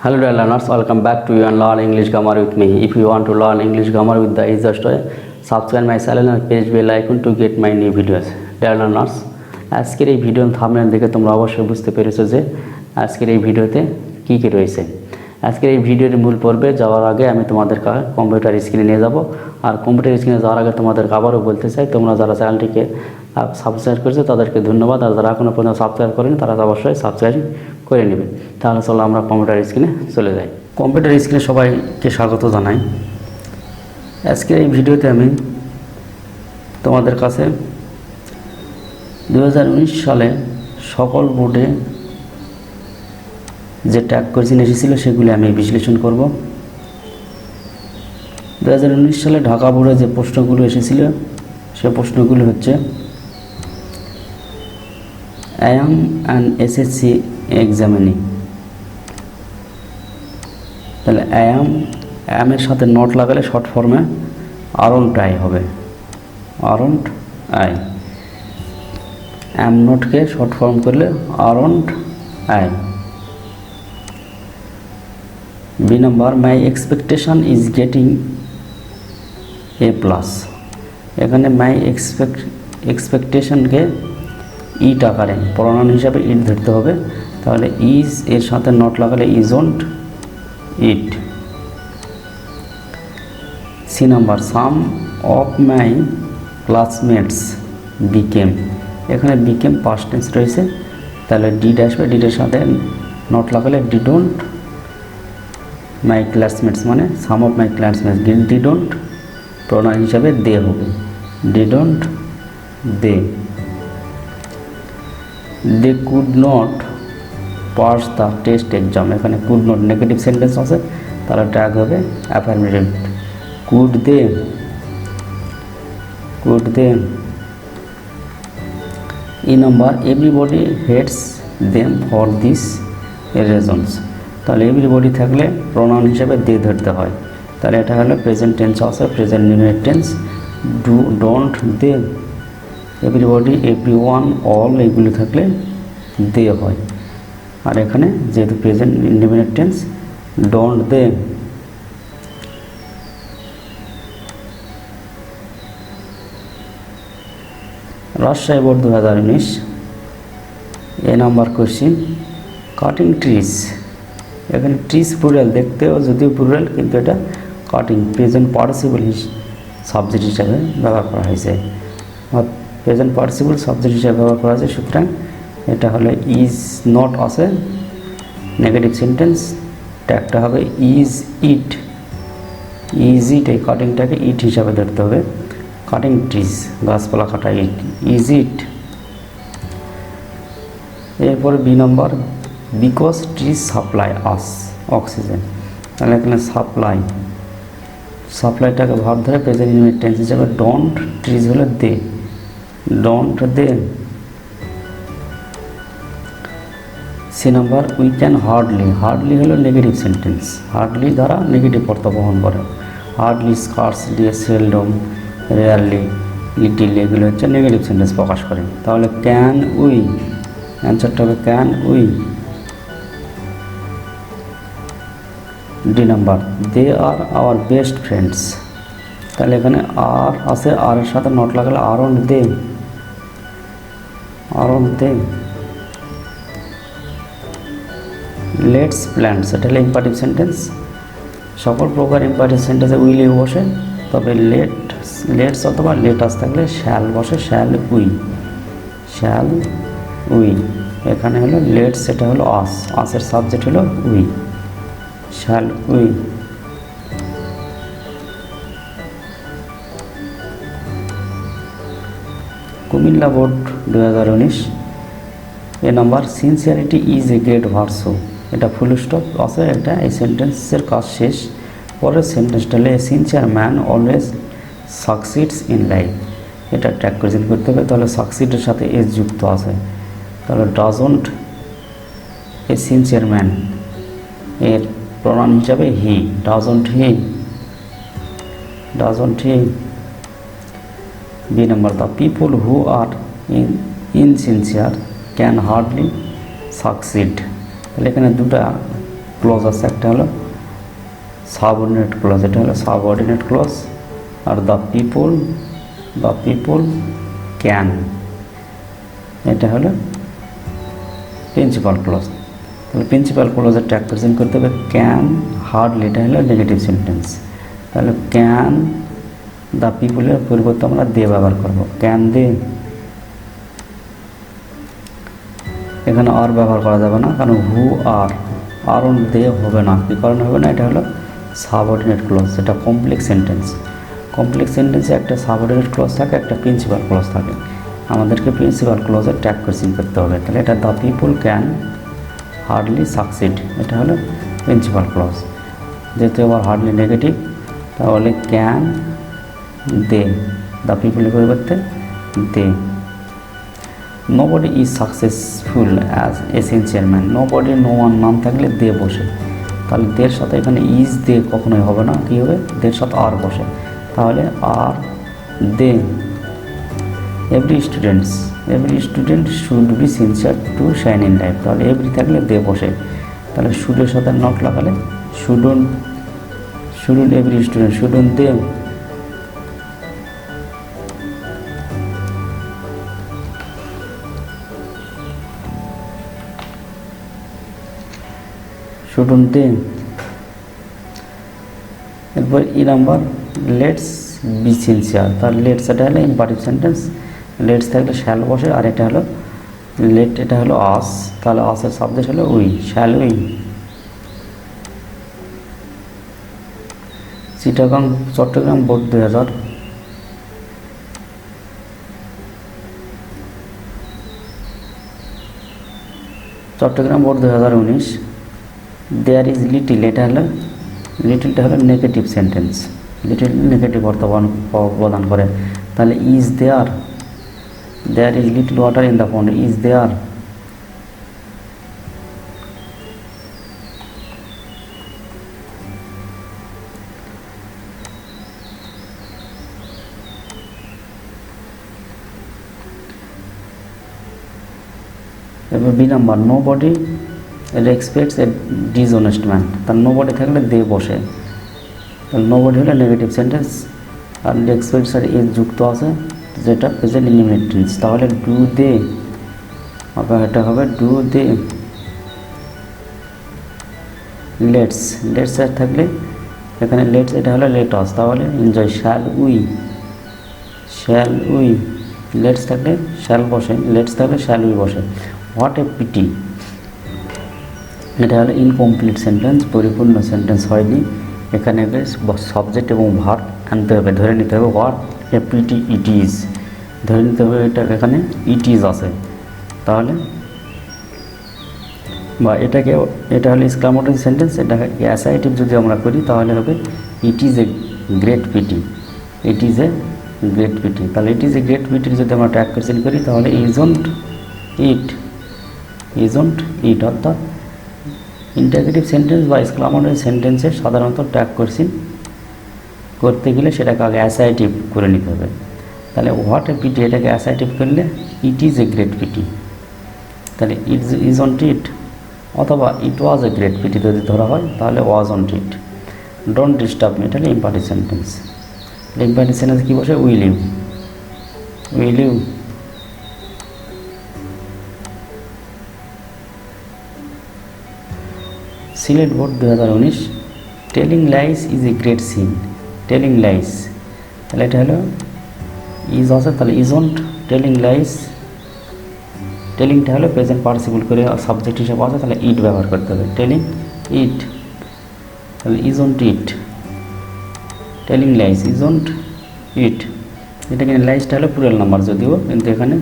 Hello dear learners, welcome back to you and learn English grammar with me. If you want to learn English grammar with the easiest way, subscribe my channel and press bell icon to get my new videos. Dear learners, আজকের এই video thumbnail দেখে তোমরা অবশ্যই বুঝতে পেরেছো যে আজকের এই ভিডিওতে কি কি রয়েছে। আজকের এই ভিডিওর মূল পর্বে যাওয়ার আগে আমি তোমাদের কম্পিউটার স্ক্রিনে নিয়ে যাব, আর কম্পিউটার স্ক্রিনে যাওয়ার আগে তোমাদের আবারও বলতে চাই, তোমরা যারা চ্যানেলটিকে সাবস্ক্রাইব করেছো তাদেরকে ধন্যবাদ, আর যারা এখনও পর্যন্ত সাবস্ক্রাইব করেনি তারা অবশ্যই সাবস্ক্রাইব করে নেবে। তাহলে চলো আমরা কম্পিউটার স্ক্রিনে চলে যাই। কম্পিউটার স্ক্রিনে সবাইকে স্বাগত জানাই। আজকের এই ভিডিওতে আমি তোমাদের কাছে 2019 সালে সকল বোর্ডে যে ট্যাগ কোয়েশ্চেন এসেছিল সেগুলি আমি বিশ্লেষণ করব। 2019 সালে ঢাকা বোর্ডে যে প্রশ্নগুলো এসেছিল সে প্রশ্নগুলো হচ্ছে, I am an SSC examinee। তাহলে I am এর সাথে নট লাগালে শর্ট ফর্মে আরন্ট আই হবে, আরন্ট আই। am নটকে শর্ট ফর্ম করলে aren't I. B number, my expectation is getting A plus. এখানে মাই এক্সপেকটেশনকে ইট আকারে প্রনাউন হিসাবে ইট ধরতে হবে। তাহলে ইজ এর সাথে নট লাগালে isn't it. C number, some of my classmates became. এখানে বিকেম পাস্ট টেন্স রয়েছে, তাহলে ডিড আসবে, ডিডের সাথে নট লাগালে ডিডন্ট মাই ক্লাসমেটস, মানে some of my classmates. Didn't pronoun হিসাবে দে হবে, didn't they. They could not pass the test exam. এখানে কুড নট নেগেটিভ সেন্টেন্স আছে, তাহলে ট্যাগ হবে affirmative. Could they, could they. E number, everybody hates them for this reasons. তাহলে everybody থাকলে pronoun হিসেবে they ধরতে হয়, তাহলে এটা হলো প্রেজেন্ট টেন্স আছে, present indefinite tense. Do don't they, everybody, everyone, all এইগুলি থাকলে দে হয়। আর এখানে যেহেতু present indefinite tense, don't they. Rajshahi board 2019 এ নাম্বার কোশ্চিন, কাটিং ট্রিজ। এখানে ট্রিজ প্লুরাল, দেখতেও যদিও প্লুরাল কিন্তু এটা কাটিং প্রেজেন্ট পার্টিসিপল সাবজেক্ট হিসাবে ব্যবহার করা হয়েছে, প্রেজেন্ট পার্টিসিপল সাবজেক্ট হিসাবে ব্যবহার করা হয়েছে। সুতরাং এটা হলে ইজ নট আছে, নেগেটিভ সেন্টেন্স, ট্যাগটা হবে ইজ ইট। ইজ ইট, এই কাটিংটাকে ইট হিসাবে ধরতে হবে। কাটিং ট্রিজ, গাছপালা কাটা, ইট, ইজ ইট। এরপরে B number, because trees supply us oxygen. তাহলে এখানে সাপ্লাই, সাপ্লাইটাকে ভাব ধরে প্রেজেন্ট ইনডিফিনিট টেন্স হিসাবে ডোন্ট, ট্রিজ হলো they, don't they. C number, we can hardly. Hardly হলো নেগেটিভ সেন্টেন্স, হার্ডলি দ্বারা নেগেটিভ অর্থ বহন করে। Hardly, scarcely, seldom, rarely, little, এগুলো হচ্ছে নেগেটিভ সেন্টেন্স প্রকাশ করে। তাহলে ক্যান উই, অ্যান্সারটা হবে can we. D number, they are our best friends. তাহলে এখানে আর আছে, আর এর সাথে নট লাগালে aren't they, aren't they. Let's plants, এটা হলো ইম্পারেটিভ সেন্টেন্স। সকল প্রকার ইম্পারেটিভ সেন্টেন্সে উইলে বসে, তবে লেটস অথবা লেটাস থাকলে শ্যাল বসে, শ্যাল উই, শ্যাল উই। এখানে হলো লেটস, এটা হলো আস, আসের সাবজেক্ট হলো we, shall we. Comilla board 2019 এ number, sincerity is a great versa. এটা ফুল স্টপ আছে, এটা এই সেন্টেন্সের কাজ শেষ। পরের সেন্টেন্সটা হলে, a sincere man always succeeds in life. এটা ট্যাগ প্রেজেন্ট করতে হবে, তাহলে সাকসিডের সাথে এস যুক্ত আছে, তাহলে ডাজন্ট এ সিনসিয়ার ম্যান, এর প্রনাউন হিসাবে he, doesn't he, doesn't he. B number, the people who are insincere can hardly succeed. তাহলে এখানে দুটা ক্লজ আছে, একটা হলো সাবঅর্ডিনেট ক্লজ, এটা হলো সাবঅর্ডিনেট ক্লজ। আর দ্য পিপল ক্যান, এটা হলো প্রিন্সিপাল ক্লজ। তাহলে প্রিন্সিপাল ক্লজের ট্যাগ প্রেজেন্ট করতে হবে ক্যান, হার্ডলি, এটা হলো নেগেটিভ সেন্টেন্স। তাহলে ক্যান দ্য পিপলের পরিবর্তে আমরা দে ব্যবহার করব, ক্যান দে। এখানে আর ব্যবহার করা যাবে না, কারণ হু আর অন দে হবে না। কী কারণে হবে না? এটা হলো সাবঅর্ডিনেট ক্লজ, এটা কমপ্লেক্স সেন্টেন্স। কমপ্লেক্স সেন্টেন্সে একটা সাবঅর্ডিনেট ক্লজ থাকে, একটা প্রিন্সিপাল ক্লজ থাকে। আমাদেরকে প্রিন্সিপাল ক্লজের ট্যাগ কোয়েশ্চেন করতে হবে। তাহলে এটা the people can hardly succeed, এটা হলো প্রিন্সিপাল ক্লজ। যেহেতু আবার হার্ডলি নেগেটিভ, তাহলে ক্যান দে, দ্য পিপলের পরিবর্তে they. Nobody is successful as essential man, nobody, no one, নাম থাকলে দে বসে। তাহলে দের সাথে এখানে ইজ দে কখনোই হবে না, কী হবে? দের সাথে আর বসে, তাহলে আর they. Every student should be sincere to shine in life, তাহলে এভরি থাকলে দে বসে। তাহলে শুডের সাথে নট লাগালে shouldn't every student, shouldn't they. Shouldn't they. এরপর E number, let's be sincere, তার লেটস এটা হলো ইম্পারেটিভ সেন্টেন্স। লেটস থাকলে শ্যাল বসে, আর এটা হলো লেট, এটা হলো আস, তাহলে আসের সাবজেক্ট হলো we, shall we. Chattogram board 2000, Chattogram board 2019। There is little, এটা হলো লিটিলটা হলো নেগেটিভ সেন্টেন্স, লিটিল নেগেটিভ অর্থ প্রদান করে। তাহলে is there is little water in the pond, is there. এবার B number, nobody respects a dishonest man, তার নো বডি থাকলে দে বসে। তাহলে নো বডি হলে নেগেটিভ সেন্টেন্স, আর রেসপেক্টস আর এ যুক্ত আছে, যেটা প্রেজেন্ট ইনডিফিনিট টেন্স। তাহলে ডু দে, আবার এটা হবে ডু দে। লেটস আর থাকলে এখানে লেটস, এটা হলো লেট আস, তাহলে এনজয়, শ্যাল উই। লেটস থাকলে শ্যাল বসে, লেটস থাকলে শ্যাল উই বসে। হোয়াট এ পিটি, এটা হলো ইনকমপ্লিট সেন্টেন্স, পরিপূর্ণ সেন্টেন্স হয়নি। এখানে সাবজেক্ট এবং ভার্ব আনতে হবে, ধরে নিতে হবে what a pity it is, ধরে নিতে হবে এটা এখানে ইট ইজ আছে। তাহলে বা এটা হলো এক্সক্লামেটরি সেন্টেন্স, এটাকে অ্যাসাইটিভ যদি আমরা করি তাহলে হবে it is a great pity, it is a great pity. তাহলে ইট ইজ এ গ্রেট পিটির যদি আমরা ট্যাগ কোয়েশ্চেন করি তাহলে ইজন্ট ইট, অর্থাৎ ইন্টারগেটিভ সেন্টেন্স বা এক্সক্লামেটরি সেন্টেন্সের সাধারণত ট্যাগ কোয়েশ্চেন করতে গেলে সেটাকে আগে অ্যাসাইটিভ করে নিতে হবে। তাহলে হোয়াট এ পিটি, এটাকে অ্যাসাইটিভ করলে it is a great pity, তাহলে ইজন্ট ইট, অথবা it was A great PT যদি ধরা হয় তাহলে wasn't it. Don't disturb me, এটা হলো ইম্পারেটিভ সেন্টেন্স। ইম্পারেটিভ সেন্টেন্স কী বসে? Will you. Sylhet board 2019, telling lies is a great sin, telling lies, তাহলে এটা হলো ইজ আছে, তাহলে ইজন্ট টেলিং লাইস। টেলিংটা হলো প্রেজেন্ট পার্টিসিপল করে সাবজেক্ট হিসেবে আছে, তাহলে ইট ব্যবহার করতে হবে, টেলিং ইট। তাহলে isn't it, telling lines isn't it. এটা কিন্তু লাইসটা হলো প্লুরাল নাম্বার যদিও, কিন্তু এখানে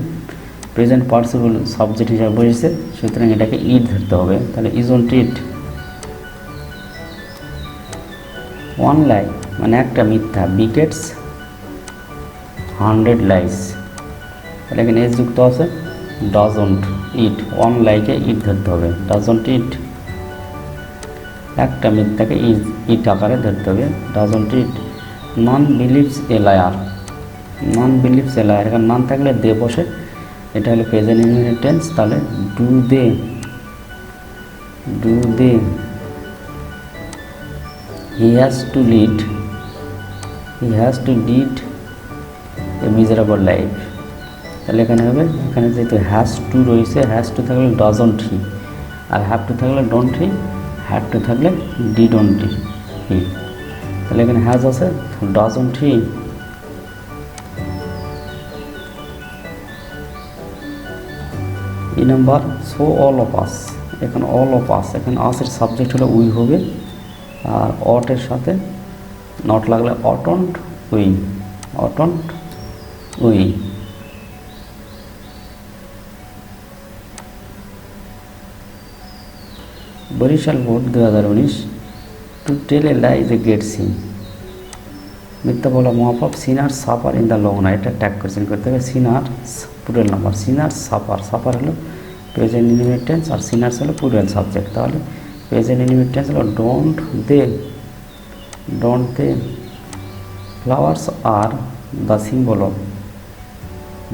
প্রেজেন্ট পার্টিসিপল সাবজেক্ট হিসেবে বসেছে, সুতরাং এটাকে ইট ধরতে হবে, তাহলে ইজন্ট ইট। ওয়ান লাই মানে একটা মিথ্যা, বিগেটস 100 লাইস, তাহলে এখানে এস যুক্ত আছে, ডাজন্ট ইট, ওয়ান লাইকে ইট ধরতে হবে, ডাজন্ট ইট। একটা মিথ্যাকে ইট আকারে ধরতে হবে, doesn't it. None believes a liar, এখানে নন থাকলে দে বসে, এটা হলো প্রেজেন্ট ইনডিফিনিট টেন্স, তাহলে do they. He has to lead a miserable life. তাহলে এখানে হবে, এখানে যেহেতু হ্যাজ টু রয়েছে, হ্যাজ টু থাকলে ডাজন্ট হি, আর হ্যাভ টু থাকলে ডোন্ট হি, হ্যাড টু থাকলে ডিডন্ট হি। তাহলে এখানে হ্যাজ আছে, doesn't he. E number so all of us. এখানে অল অফ আস, এখানে আসের সাবজেক্ট হলো উই হবে, আর অটের সাথে নট লাগলে oughtn't we, oughtn't we. Barishal board 2019, to tell a lie is a great sin. মিথ্যা বলা মহাপাপ। Sinner suffer in the long night, এটা ট্যাগ কোয়েশ্চেন করতে হবে। Sinner plural number, sinner suffer, suffer হলো প্রেজেন্ট ইনডিফিনিট টেন্স, আর sinners হলো plural subject. তাহলে প্রেজেন্ট ইনডিফিনিট টেন্স হলো don't they. Flowers are the symbol of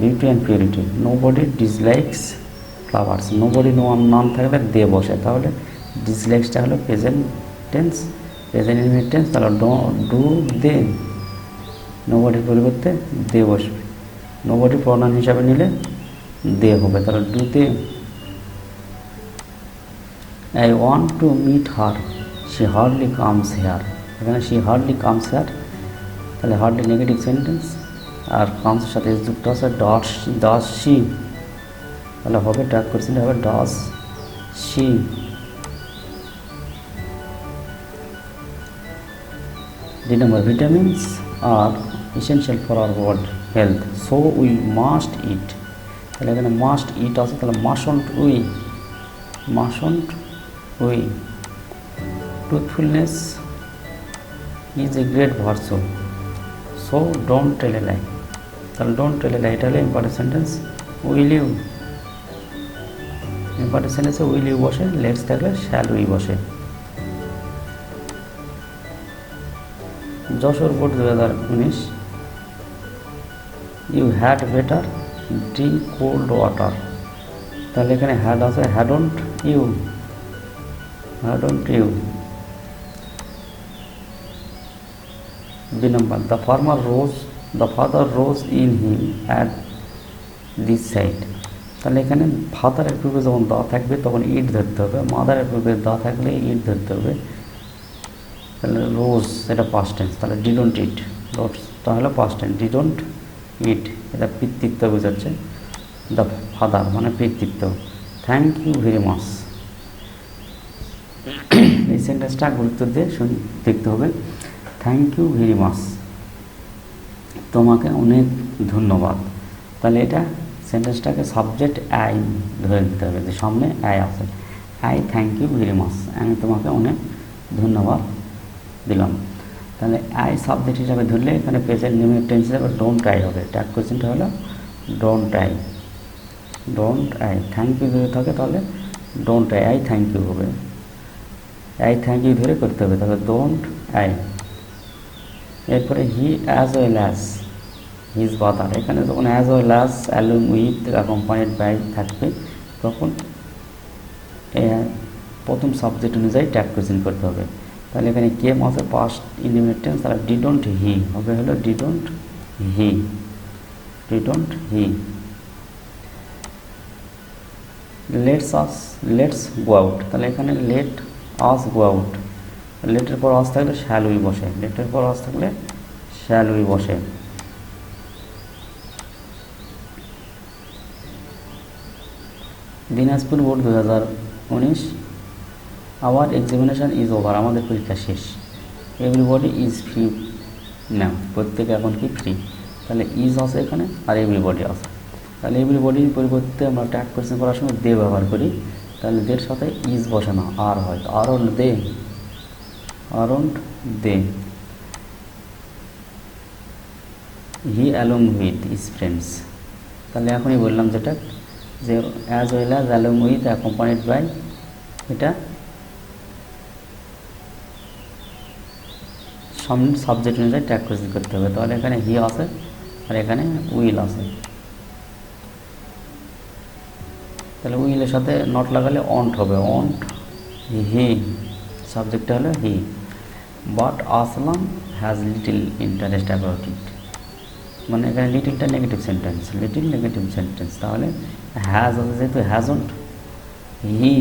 beauty and purity. Nobody dislikes flowers. Nobody নাম থাকলে they বসে, তাহলে ডিসলাইকসটা হলো present tense, present indefinite tense. তাহলে ডু দে, নোবডির পরিবর্তে দে বসবে। নোবডি প্রনাউন হিসাবে নিলে দে হবে, তাহলে do they. I want to meet her, she hardly comes here. এখানে শি হার্ডলি কামস হেয়ার, তাহলে হার্ডলি নেগেটিভ সেন্টেন্স, আর কামসের সাথে যুক্ত আছে ডাস শি, তাহলে হবে ট্যাগ কোয়েশ্চেন হবে does she. D number vitamins are essential for our body health, so we must eat। তাহলে এখানে মাস্ট ইট আছে, তাহলে mustn't we. Truthfulness is a great virtue, so don't tell a lie. তাহলে don't tell a lie, এটা হলো important sentence. Will you, important সেন্টেন্সে will you বসে, let's থাকলে শ্যাল উই বসে। Jessore board 2019, you had better drink cold water. তাহলে এখানে had আছে, hadn't you. B number the father rose in him at this side. তাহলে এখানে ফাদারের পূর্বে যখন দা থাকবে তখন ইট ধরতে হবে, মাদারের পূর্বে দা থাকলে ইট ধরতে হবে। তাহলে রোজ এটা পাস্ট টেন্স, তাহলে ডিডন্ট ইট। রোজটা হলো পাস্ট টেন্স, ডিডন্ট ইট এটা পিতৃত্ব বোঝাচ্ছে। দ্য ফাদার মানে পিতৃত্ব। থ্যাংক ইউ ভেরি মাচ, এই সেন্টেন্সটা গুরুত্ব দিয়ে দেখতে হবে। থ্যাংক ইউ ভেরি মাচ, তোমাকে অনেক ধন্যবাদ। তাহলে এটা সেন্টেন্সটাকে সাবজেক্ট আই ধরে নিতে হবে, যে সামনে আই আছে। I thank you very much, আমি তোমাকে অনেক ধন্যবাদ দিলাম। তাহলে আই সাবজেক্ট হিসাবে ধরলে এখানে প্রেজেন্ট ইনডিফিনিট টেন্স হিসাবে ডোন্ট আই হবে। ট্যাগ কোয়েশ্চেনটা হলো ডোন্ট আই। থ্যাংক ইউ যদি থাকে তাহলে ডোন্ট আই থ্যাংক ইউ হবে। আই থ্যাংক ইউ ধরে করতে হবে, তাহলে ডোন্ট আই। এরপরে he as well as his brother. এখানে যখন as well as along with accompanied by থাকবে তখন প্রথম সাবজেক্ট অনুযায়ী ট্যাগ কোয়েশ্চেন করতে হবে। তাহলে এখানে কেম আছে পাস্ট ইনডিফিনিট টেন্স, তাহলে ডিডন্ট হি হবে হলো didn't he. Let's go out. তাহলে এখানে লেট আস গো আউট, লেটের পর আস থাকলে শ্যাল উই বসে। Dinajpur board 2019, our examination is over. আমাদের পরীক্ষা শেষ। এভরিবডি ইজ ফ্রি না, প্রত্যেকে এখন কি ফ্রি। তাহলে ইজ আছে এখানে আর এভরিবডি আছে। তাহলে এভরিবডির পরিবর্তে আমরা ট্যাগ কোয়েশ্চেন করার সময় দে ব্যবহার করি, তাহলে দের সাথে ইজ বসে না, আর হয়। Aren't they. He along with his friends. তাহলে এখনই বললাম যেটা, যে as well as along with accompanied by, এটা সামনে সাবজেক্ট অনুযায়ী ট্যাগ কোয়েশ্চেন করতে হবে। তাহলে এখানে হি আছে আর এখানে উইল আছে, তাহলে উইলের সাথে নট লাগালে অন্ট হবে, অন্ট হি, সাবজেক্টটা হলো he. But Aslam has little interest about it, মানে এখানে লিটিলটা negative sentence, little negative sentence. তাহলে হ্যাজ আছে যেহেতু হ্যাজন্ট হি,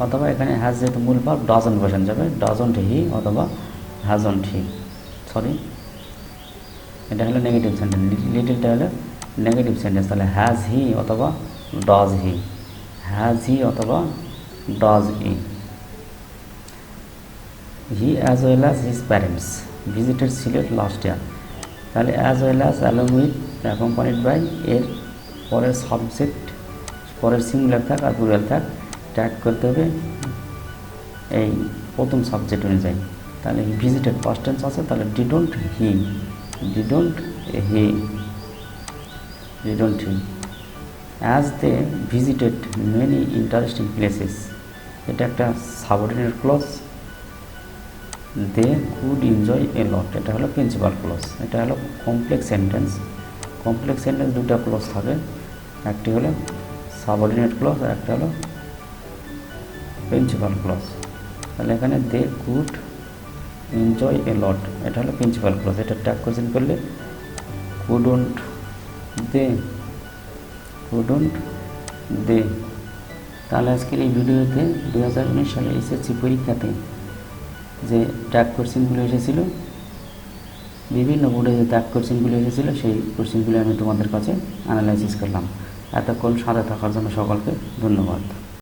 অথবা এখানে হ্যাজ যেহেতু মূল ভাব ডাজন্ট বসানো যাবে, ডাজন্ট হি অথবা হ্যাজন্ট হি, সরি এটা হলো নেগেটিভ সেন্টেন্স, লিটিলটা হলো নেগেটিভ সেন্টেন্স। তাহলে হ্যাজ হি অথবা ডাজ হি, হ্যাজ হি অথবা does he. He as well as his parents visited Sylhet last year. তাহলে as well as along with accompanied by এর পরের সাবজেক্ট, পরের সিঙ্গুলার থাক আর প্লুরাল থাক, ট্যাগ করতে হবে এই প্রথম সাবজেক্ট অনুযায়ী। তাহলে ভিজিটেড পাস্ট টেন্স আছে, তাহলে didn't he, didn't he, didn't he. As they visited many interesting places, এটা একটা subordinate clause. They could enjoy a lot, এটা হলো প্রিন্সিপাল ক্লজ। এটা হলো কমপ্লেক্স সেন্টেন্স। কমপ্লেক্স সেন্টেন্স দুটো ক্লজ থাকে, একটি হলো সাবঅর্ডিনেট ক্লজ আর একটা হলো প্রিন্সিপাল ক্লজ। তাহলে এখানে দে কুড এনজয় এ লট, এটা হলো প্রিন্সিপাল ক্লজ। এটা ট্যাগ কোশ্চেন করলে কুডন্ট দে, কুডন্ট দে। তাহলে আজকের এই ভিডিওতে 2019 সালে এসএসসি পরীক্ষাতে যে ট্যাগ কোশ্চেনগুলো এসেছিলো, বিভিন্ন বোর্ডে যে ট্যাগ কোশ্চেনগুলো এসেছিলো, সেই কোশ্চেনগুলো আমি তোমাদের কাছে অ্যানালাইসিস করলাম। এতক্ষণ সাথে থাকার জন্য সকলকে ধন্যবাদ।